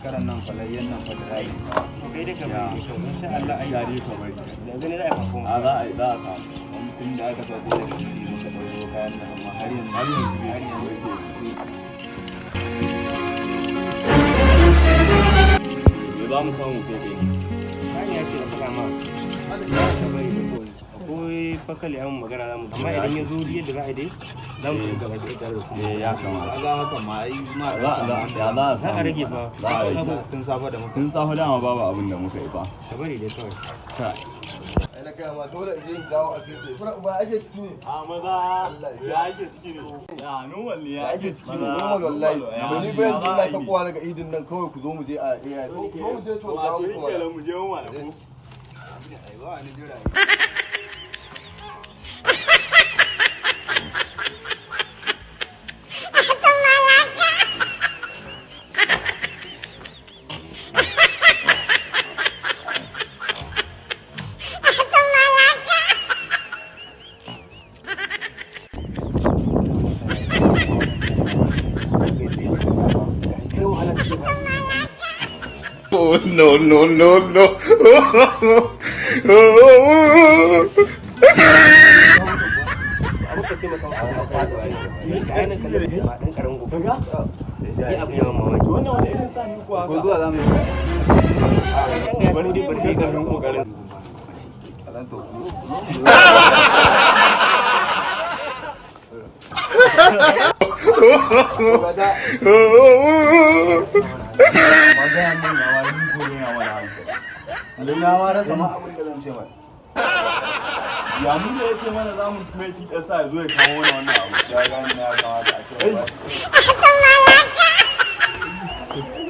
shekaran nan falayyan nan fa da yi kai da kamar insha Allah ai yare ka bai yanzu ne za a fafa a za a samu wani tun da aka sauko da shi muka ɗauko kayan nan amma har yanzu yake za mu samu kai kai hanya ce da faɗa ma akwai fakali an magana za mu amma idan ya zo yadda za a yi dai za mu ci gaba da tare da kuma ya kamata ga haka ma ai ma za a rage fa tun safa da mutum tun safa dama babu abin da muka yi ba ka bari dai kawai ai na kai ma dole in je in jawo a kai fura ba ake ciki ne a maza ya ake ciki ne ya normal ne ya ake ciki ne normal wallahi ba ni bayan ina sakowa daga idin nan kawai ku zo mu je a AI ko mu je to jawo ku kenan mu je mu malaku ai ba ni jira Oh no no no no. abu ka taimaka wa faɗuwa ne kayan nan kalar da ba ɗan ƙaramin gobe ga ya abu yawan mamaki wannan wani irin sani ko haka ko zuwa za mu yi bari dai ƙaramin ƙoƙarin kalan to ku magana mun yawa ni ko ne yawa na dan na ma rasa ma abin da zan ce mai ya mun da yace mana za mu mai fi ƙasa ya zo ya kawo mana wannan abu ya gani na kamata a ce